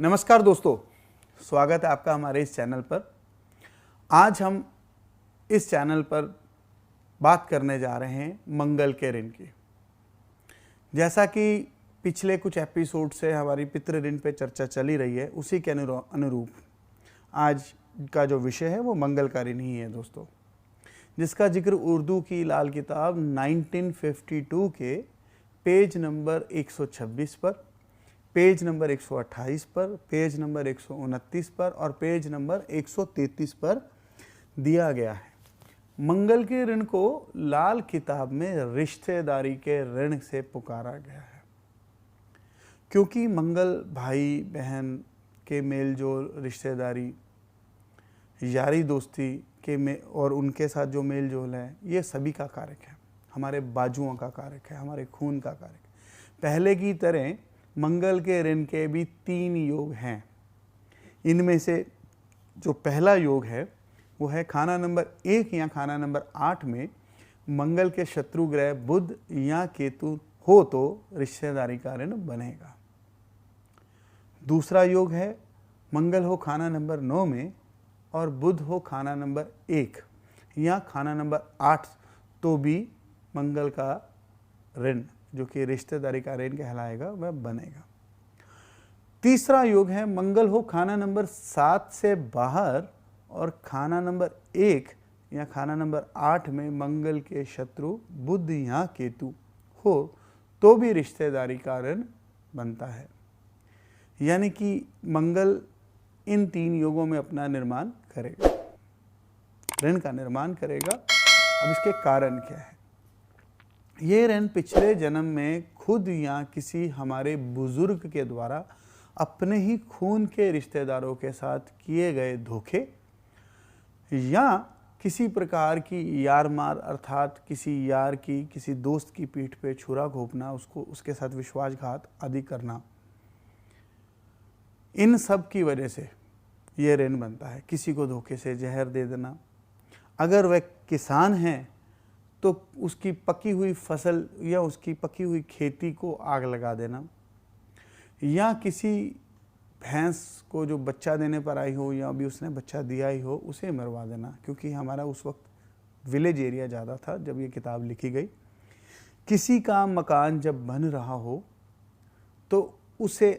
नमस्कार दोस्तों, स्वागत है आपका हमारे इस चैनल पर। आज हम इस चैनल पर बात करने जा रहे हैं मंगल के ऋण की। जैसा कि पिछले कुछ एपिसोड से हमारी पितृ ऋण पे चर्चा चली रही है, उसी के अनुरूप आज का जो विषय है वो मंगल का ऋण ही है दोस्तों, जिसका जिक्र उर्दू की लाल किताब 1952 के पेज नंबर 126 पर, पेज नंबर 128 पर, पेज नंबर 129 पर और पेज नंबर 133 पर दिया गया है। मंगल के ऋण को लाल किताब में रिश्तेदारी के ऋण से पुकारा गया है, क्योंकि मंगल भाई बहन के मेल जोल, रिश्तेदारी, यारी दोस्ती के में और उनके साथ जो मेल जोल है, ये सभी का कारक है, हमारे बाजुओं का कारक है, हमारे खून का कारक है। पहले की तरह मंगल के ऋण के भी 3 योग हैं। इनमें से जो पहला योग है वो है खाना नंबर 1 या खाना नंबर 8 में मंगल के शत्रु ग्रह बुध या केतु हो तो रिश्तेदारी का ऋण बनेगा। दूसरा योग है मंगल हो खाना नंबर 9 में और बुध हो खाना नंबर 1 या खाना नंबर 8 तो भी मंगल का ऋण, जो कि रिश्तेदारी का ऋण कहलाएगा, वह बनेगा। तीसरा योग है मंगल हो खाना नंबर 7 से बाहर और खाना नंबर 1 या खाना नंबर 8 में मंगल के शत्रु बुध या केतु हो तो भी रिश्तेदारी का ऋण बनता है। यानी कि मंगल इन 3 योगों में अपना निर्माण करेगा, ऋण का निर्माण करेगा। अब इसके कारण क्या है? ये ऋण पिछले जन्म में खुद या किसी हमारे बुजुर्ग के द्वारा अपने ही खून के रिश्तेदारों के साथ किए गए धोखे या किसी प्रकार की यार मार, अर्थात किसी यार की, किसी दोस्त की पीठ पे छुरा घोंपना, उसको उसके साथ विश्वासघात आदि करना, इन सब की वजह से ये ऋण बनता है। किसी को धोखे से जहर दे देना, अगर वह किसान है तो उसकी पकी हुई फसल या उसकी पकी हुई खेती को आग लगा देना, या किसी भैंस को जो बच्चा देने पर आई हो या अभी उसने बच्चा दिया ही हो उसे मरवा देना, क्योंकि हमारा उस वक्त विलेज एरिया ज़्यादा था जब ये किताब लिखी गई। किसी का मकान जब बन रहा हो तो उसे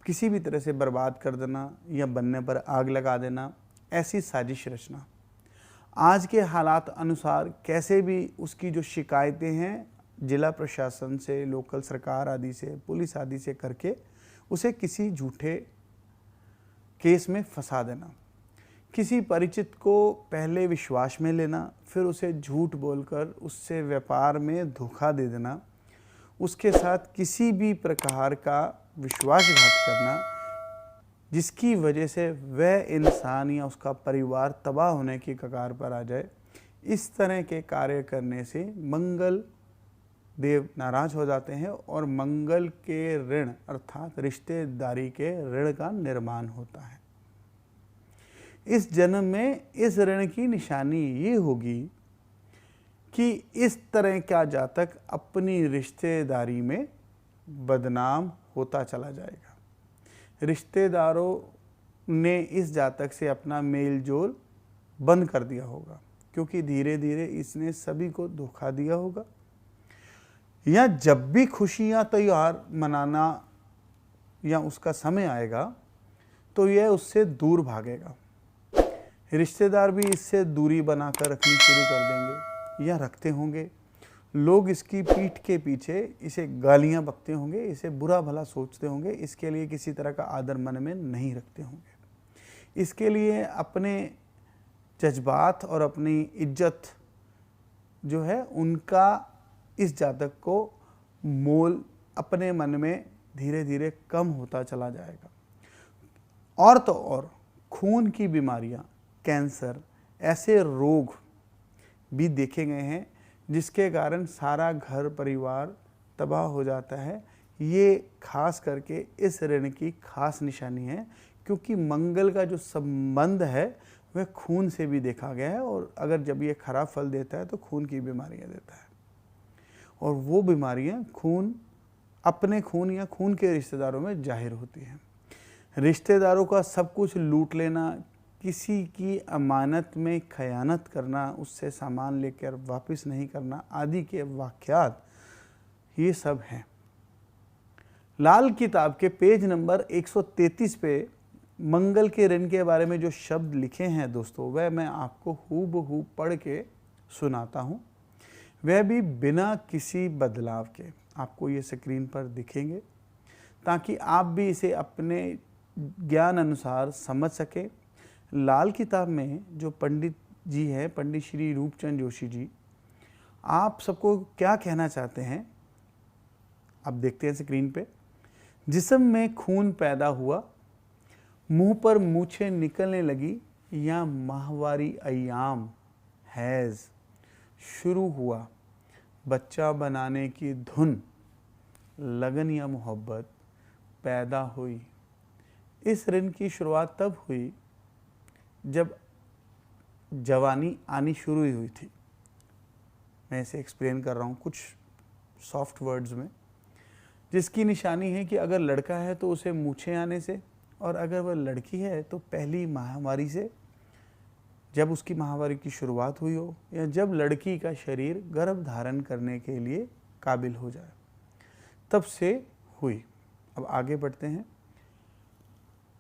किसी भी तरह से बर्बाद कर देना या बनने पर आग लगा देना, ऐसी साजिश रचना। आज के हालात अनुसार कैसे भी उसकी जो शिकायतें हैं जिला प्रशासन से, लोकल सरकार आदि से, पुलिस आदि से करके उसे किसी झूठे केस में फंसा देना, किसी परिचित को पहले विश्वास में लेना, फिर उसे झूठ बोलकर उससे व्यापार में धोखा दे देना, उसके साथ किसी भी प्रकार का विश्वासघात करना, जिसकी वजह से वह इंसान या उसका परिवार तबाह होने की कगार पर आ जाए। इस तरह के कार्य करने से मंगल देव नाराज हो जाते हैं और मंगल के ऋण अर्थात रिश्तेदारी के ऋण का निर्माण होता है। इस जन्म में इस ऋण की निशानी ये होगी कि इस तरह का जातक अपनी रिश्तेदारी में बदनाम होता चला जाएगा। रिश्तेदारों ने इस जातक से अपना मेल जोल बंद कर दिया होगा, क्योंकि धीरे धीरे इसने सभी को धोखा दिया होगा, या जब भी खुशियां त्योहार मनाना या उसका समय आएगा तो यह उससे दूर भागेगा। रिश्तेदार भी इससे दूरी बनाकर रखनी शुरू कर देंगे या रखते होंगे। लोग इसकी पीठ के पीछे इसे गालियां बकते होंगे, इसे बुरा भला सोचते होंगे, इसके लिए किसी तरह का आदर मन में नहीं रखते होंगे। इसके लिए अपने जज्बात और अपनी इज्जत जो है उनका इस जातक को मोल अपने मन में धीरे धीरे कम होता चला जाएगा। और तो और खून की बीमारियां, कैंसर, ऐसे रोग भी देखे गए हैं जिसके कारण सारा घर परिवार तबाह हो जाता है। ये खास करके इस ऋण की खास निशानी है, क्योंकि मंगल का जो संबंध है वह खून से भी देखा गया है, और अगर जब ये खराब फल देता है तो खून की बीमारियां देता है, और वो बीमारियां अपने खून या खून के रिश्तेदारों में जाहिर होती हैं। रिश्तेदारों का सब कुछ लूट लेना, किसी की अमानत में खयानत करना, उससे सामान लेकर वापस नहीं करना आदि के वाक़यात ये सब हैं। लाल किताब के पेज नंबर 133 पे मंगल के ऋण के बारे में जो शब्द लिखे हैं दोस्तों, वह मैं आपको हूबहू पढ़ के सुनाता हूँ, वह भी बिना किसी बदलाव के। आपको ये स्क्रीन पर दिखेंगे ताकि आप भी इसे अपने ज्ञान अनुसार समझ सकें। लाल किताब में जो पंडित जी हैं, पंडित श्री रूपचंद जोशी जी, आप सबको क्या कहना चाहते हैं आप देखते हैं स्क्रीन पे। जिस्म में खून पैदा हुआ, मुंह पर मूछें निकलने लगी, या माहवारी अय्याम हैज़ शुरू हुआ, बच्चा बनाने की धुन, लगन या मोहब्बत पैदा हुई। इस ऋण की शुरुआत तब हुई जब जवानी आनी शुरू हुई थी। मैं इसे एक्सप्लेन कर रहा हूँ कुछ सॉफ्ट वर्ड्स में, जिसकी निशानी है कि अगर लड़का है तो उसे मूछें आने से, और अगर वह लड़की है तो पहली माहवारी से, जब उसकी माहवारी की शुरुआत हुई हो, या जब लड़की का शरीर गर्भ धारण करने के लिए काबिल हो जाए, तब से हुई। अब आगे बढ़ते हैं।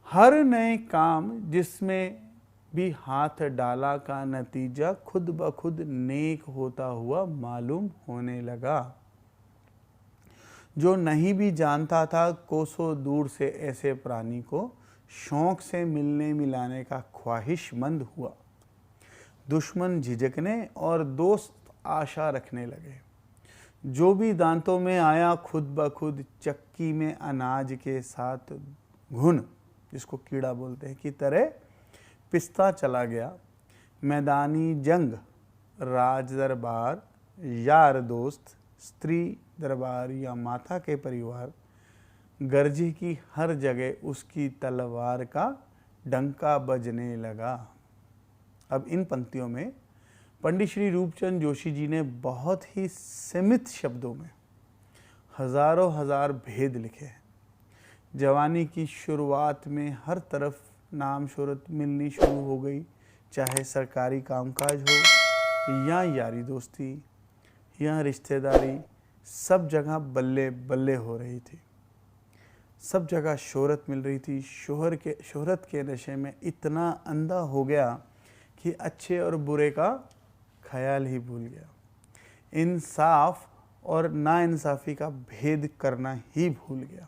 हर नए काम जिसमें भी हाथ डाला का नतीजा खुद ब खुद नेक होता हुआ मालूम होने लगा। जो नहीं भी जानता था कोसों दूर से ऐसे प्राणी को शौक से मिलने मिलाने का ख्वाहिशमंद हुआ। दुश्मन झिझकने और दोस्त आशा रखने लगे। जो भी दांतों में आया खुद ब खुद चक्की में अनाज के साथ घुन, जिसको कीड़ा बोलते हैं, की तरह पिसता चला गया। मैदानी जंग, राज दरबार, यार दोस्त, स्त्री दरबार या माता के परिवार, गर्जी की हर जगह उसकी तलवार का डंका बजने लगा। अब इन पंक्तियों में पंडित श्री रूपचंद जोशी जी ने बहुत ही सीमित शब्दों में हजारों हजार भेद लिखे हैं। जवानी की शुरुआत में हर तरफ नाम शोहरत मिलनी शुरू हो गई, चाहे सरकारी कामकाज हो या यारी दोस्ती या रिश्तेदारी, सब जगह बल्ले बल्ले हो रही थी। सब जगह शोहरत मिल रही थी। शोहरत के नशे में इतना अंधा हो गया कि अच्छे और बुरे का ख्याल ही भूल गया। इंसाफ और नाइंसाफ़ी का भेद करना ही भूल गया।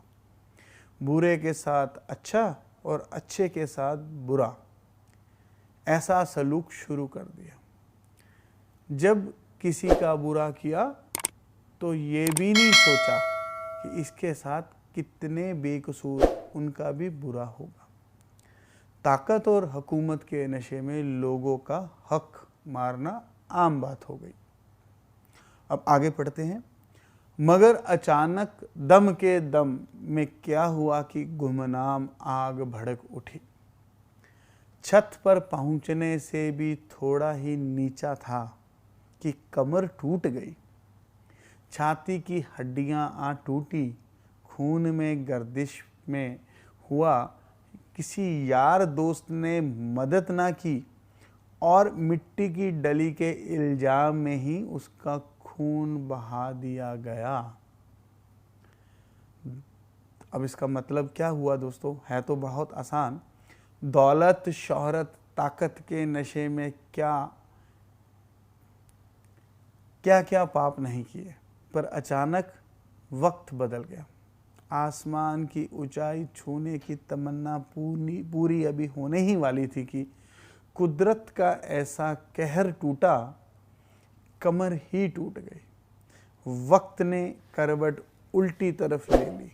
बुरे के साथ अच्छा और अच्छे के साथ बुरा, ऐसा सलूक शुरू कर दिया। जब किसी का बुरा किया तो ये भी नहीं सोचा कि इसके साथ कितने बेकसूर उनका भी बुरा होगा। ताकत और हुकूमत के नशे में लोगों का हक मारना आम बात हो गई। अब आगे पढ़ते हैं। मगर अचानक दम के दम में क्या हुआ कि गुमनाम आग भड़क उठी। छत पर पहुंचने से भी थोड़ा ही नीचा था कि कमर टूट गई। छाती की हड्डियां आ टूटी। खून में गर्दिश में हुआ। किसी यार दोस्त ने मदद ना की और मिट्टी की डली के इल्जाम में ही उसका खून बहा दिया गया। अब इसका मतलब क्या हुआ दोस्तों? है तो बहुत आसान। दौलत, शोहरत, ताकत के नशे में क्या क्या पाप नहीं किए, पर अचानक वक्त बदल गया। आसमान की ऊंचाई छूने की तमन्ना पूरी अभी होने ही वाली थी कि कुदरत का ऐसा कहर टूटा, कमर ही टूट गई। वक्त ने करवट उल्टी तरफ ले ली।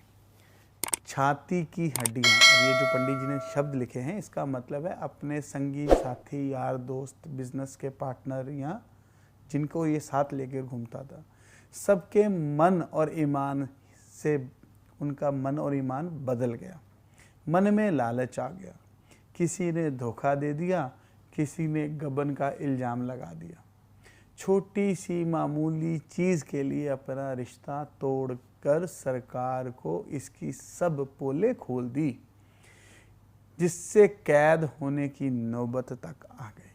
छाती की हड्डियां, अब ये जो पंडित जी ने शब्द लिखे हैं, इसका मतलब है अपने संगी साथी, यार दोस्त, बिजनेस के पार्टनर या जिनको ये साथ लेकर घूमता था, सबके मन और ईमान से उनका मन और ईमान बदल गया। मन में लालच आ गया। किसी ने धोखा दे दिया, किसी ने गबन का इल्ज़ाम लगा दिया। छोटी सी मामूली चीज़ के लिए अपना रिश्ता तोड़कर सरकार को इसकी सब पोलें खोल दी। जिससे कैद होने की नौबत तक आ गई।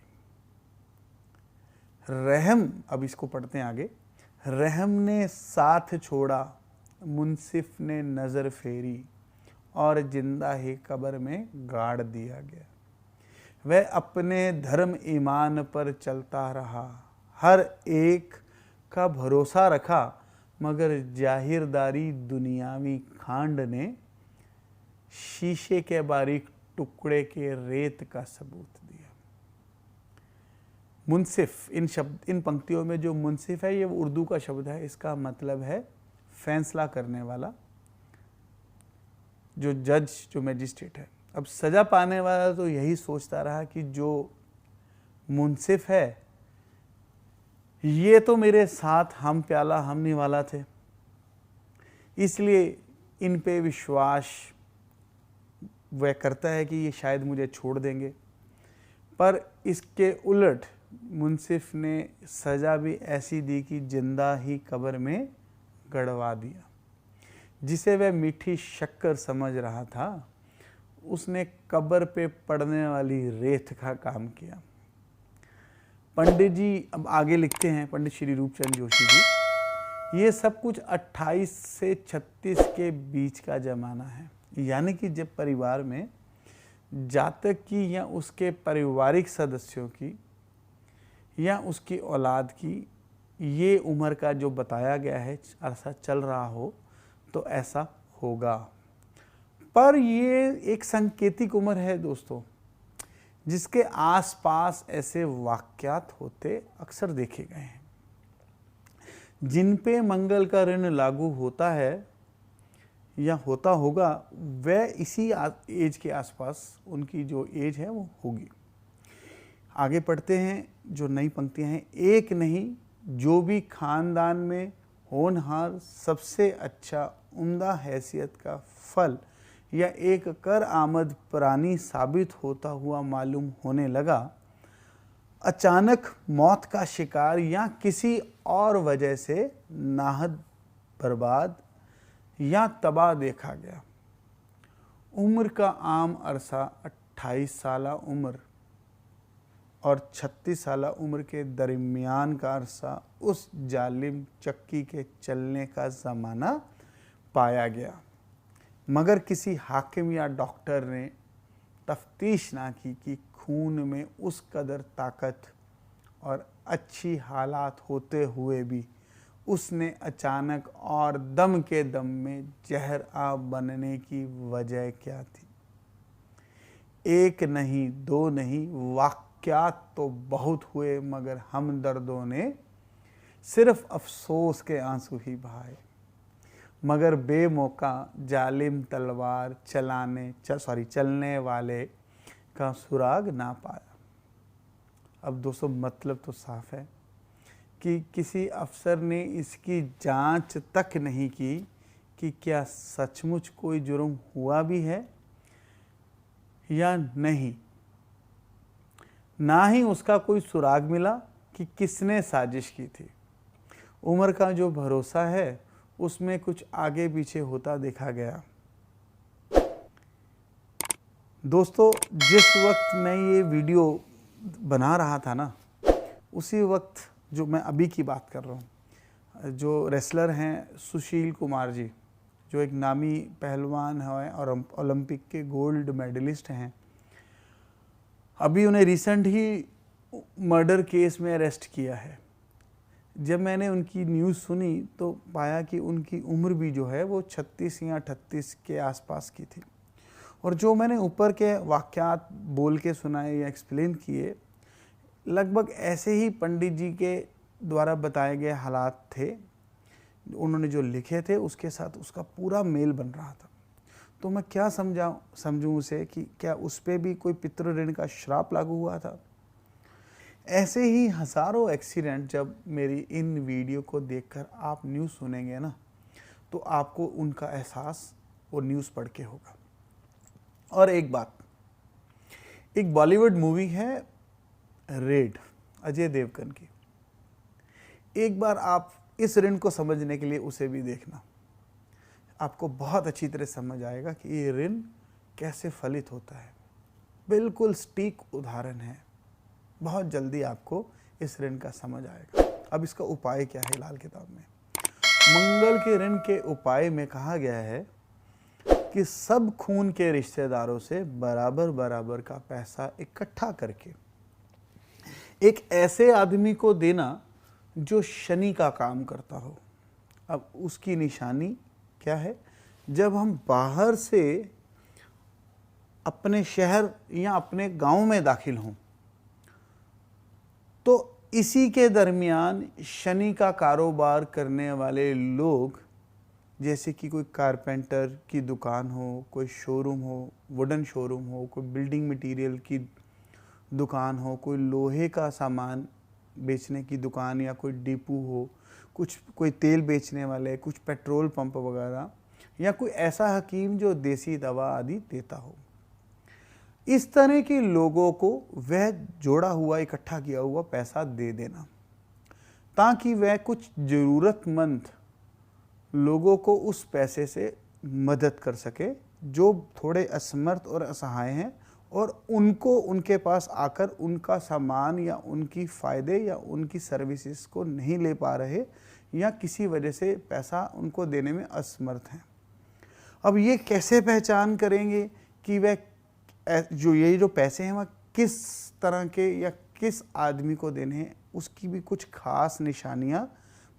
रहम, अब इसको पढ़ते हैं आगे। रहम ने साथ छोड़ा, मुंसिफ ने नज़र फेरी और जिंदा ही कब्र में गाड़ दिया गया। वह अपने धर्म ईमान पर चलता रहा, हर एक का भरोसा रखा, मगर जाहिरदारी दुनियावी खांड ने शीशे के बारीक टुकड़े के रेत का सबूत दिया। मुंसिफ, इन पंक्तियों में जो मुंसिफ है ये उर्दू का शब्द है, इसका मतलब है फैसला करने वाला, जो जज, जो मैजिस्ट्रेट है। अब सजा पाने वाला तो यही सोचता रहा कि जो मुंसिफ है ये तो मेरे साथ हम प्याला हम निवाला थे, इसलिए इन पे विश्वास वह करता है कि ये शायद मुझे छोड़ देंगे। पर इसके उलट मुंसिफ ने सज़ा भी ऐसी दी कि जिंदा ही कब्र में गड़वा दिया। जिसे वह मीठी शक्कर समझ रहा था, उसने कब्र पे पड़ने वाली रेत का काम किया। पंडित जी अब आगे लिखते हैं, पंडित श्री रूपचंद जोशी जी, ये सब कुछ 28 से 36 के बीच का ज़माना है। यानी कि जब परिवार में जातक की या उसके पारिवारिक सदस्यों की या उसकी औलाद की ये उम्र का जो बताया गया है अरसा चल रहा हो तो ऐसा होगा। पर ये एक सांकेतिक उम्र है दोस्तों, जिसके आसपास ऐसे वाक्यात होते अक्सर देखे गए हैं। जिन पे मंगल का ऋण लागू होता है या होता होगा, वह इसी एज के आसपास उनकी जो एज है वो होगी। आगे पढ़ते हैं, जो नई पंक्तियां हैं। एक नहीं, जो भी खानदान में होनहार सबसे अच्छा उम्दा हैसियत का फल या एक कर आमद प्राणी साबित होता हुआ मालूम होने लगा, अचानक मौत का शिकार या किसी और वजह से नाहद बर्बाद या तबाह देखा गया। उम्र का आम अरसा 28 साल उम्र और 36 साल उम्र के दरमियान का अरसा उस जालिम चक्की के चलने का ज़माना पाया गया। मगर किसी हाकिम या डॉक्टर ने तफ्तीश ना की कि खून में उस कदर ताकत और अच्छी हालात होते हुए भी उसने अचानक और दम के दम में जहर आ बनने की वजह क्या थी। एक नहीं, दो नहीं, वाक़यात तो बहुत हुए, मगर हमदर्दों ने सिर्फ अफसोस के आंसू ही बहाए, मगर बेमौका जालिम तलवार चलने वाले का सुराग ना पाया। अब दोस्तों मतलब तो साफ है कि किसी अफसर ने इसकी जांच तक नहीं की कि क्या सचमुच कोई जुर्म हुआ भी है या नहीं। ना ही उसका कोई सुराग मिला कि किसने साजिश की थी। उम्र का जो भरोसा है उसमें कुछ आगे पीछे होता देखा गया। दोस्तों, जिस वक्त मैं ये वीडियो बना रहा था ना, उसी वक्त जो मैं अभी की बात कर रहा हूँ, जो रेसलर हैं सुशील कुमार जी, जो एक नामी पहलवान हैं और ओलंपिक के गोल्ड मेडलिस्ट हैं, अभी उन्हें रिसेंट ही मर्डर केस में अरेस्ट किया है। जब मैंने उनकी न्यूज़ सुनी तो पाया कि उनकी उम्र भी जो है वो 36 या 38 के आसपास की थी। और जो मैंने ऊपर के वाक़यात बोल के सुनाए या एक्सप्लेन किए, लगभग ऐसे ही पंडित जी के द्वारा बताए गए हालात थे। उन्होंने जो लिखे थे उसके साथ उसका पूरा मेल बन रहा था। तो मैं क्या समझूं उसे कि क्या उस पर भी कोई पितृ ऋण का श्राप लागू हुआ था। ऐसे ही हज़ारों एक्सीडेंट जब मेरी इन वीडियो को देखकर आप न्यूज़ सुनेंगे ना, तो आपको उनका एहसास वो न्यूज़ पढ़ के होगा। और एक बात, एक बॉलीवुड मूवी है रेड, अजय देवगन की। एक बार आप इस ऋण को समझने के लिए उसे भी देखना, आपको बहुत अच्छी तरह समझ आएगा कि ये ऋण कैसे फलित होता है। बिल्कुल सटीक उदाहरण है। बहुत जल्दी आपको इस ऋण का समझ आएगा। अब इसका उपाय क्या है लाल किताब में? मंगल के ऋण के उपाय में कहा गया है कि सब खून के रिश्तेदारों से बराबर बराबर का पैसा इकट्ठा करके एक ऐसे आदमी को देना जो शनि का काम करता हो। अब उसकी निशानी क्या है? जब हम बाहर से अपने शहर या अपने गांव में दाखिल हों तो इसी के दरमियान शनि का कारोबार करने वाले लोग, जैसे कि कोई कारपेंटर की दुकान हो, कोई शोरूम हो, वुडन शोरूम हो, कोई बिल्डिंग मटेरियल की दुकान हो, कोई लोहे का सामान बेचने की दुकान या कोई डिपो हो, कोई तेल बेचने वाले, कुछ पेट्रोल पंप वगैरह, या कोई ऐसा हकीम जो देसी दवा आदि देता हो, इस तरह के लोगों को वह जोड़ा हुआ इकट्ठा किया हुआ पैसा दे देना ताकि वह कुछ ज़रूरतमंद लोगों को उस पैसे से मदद कर सके जो थोड़े असमर्थ और असहाय हैं और उनको उनके पास आकर उनका सामान या उनकी फ़ायदे या उनकी सर्विसेज को नहीं ले पा रहे या किसी वजह से पैसा उनको देने में असमर्थ हैं। अब ये कैसे पहचान करेंगे कि वह जो पैसे हैं वह किस तरह के या किस आदमी को देने हैं? उसकी भी कुछ खास निशानियाँ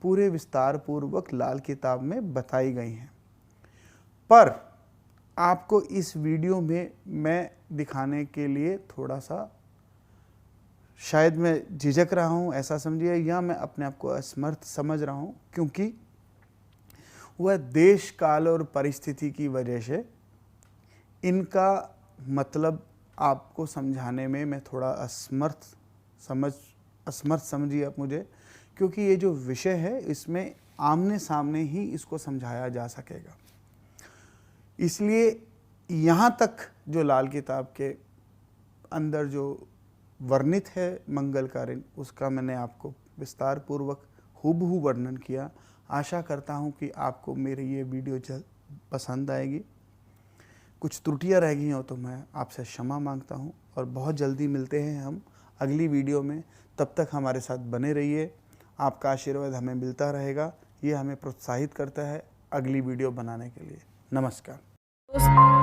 पूरे विस्तार पूर्वक लाल किताब में बताई गई हैं। पर आपको इस वीडियो में मैं दिखाने के लिए थोड़ा सा शायद मैं झिझक रहा हूँ, ऐसा समझिए, या मैं अपने आप को असमर्थ समझ रहा हूँ, क्योंकि वह देश काल और परिस्थिति की वजह से इनका मतलब आपको समझाने में मैं थोड़ा असमर्थ समझिए आप मुझे, क्योंकि ये जो विषय है इसमें आमने सामने ही इसको समझाया जा सकेगा। इसलिए यहाँ तक जो लाल किताब के अंदर जो वर्णित है मंगल का ऋण, उसका मैंने आपको विस्तार पूर्वक हूबहू वर्णन किया। आशा करता हूँ कि आपको मेरी ये वीडियो जल्द पसंद आएगी। कुछ त्रुटियाँ रह गई हो तो मैं आपसे क्षमा मांगता हूँ और बहुत जल्दी मिलते हैं हम अगली वीडियो में। तब तक हमारे साथ बने रहिए। आपका आशीर्वाद हमें मिलता रहेगा, ये हमें प्रोत्साहित करता है अगली वीडियो बनाने के लिए। नमस्कार।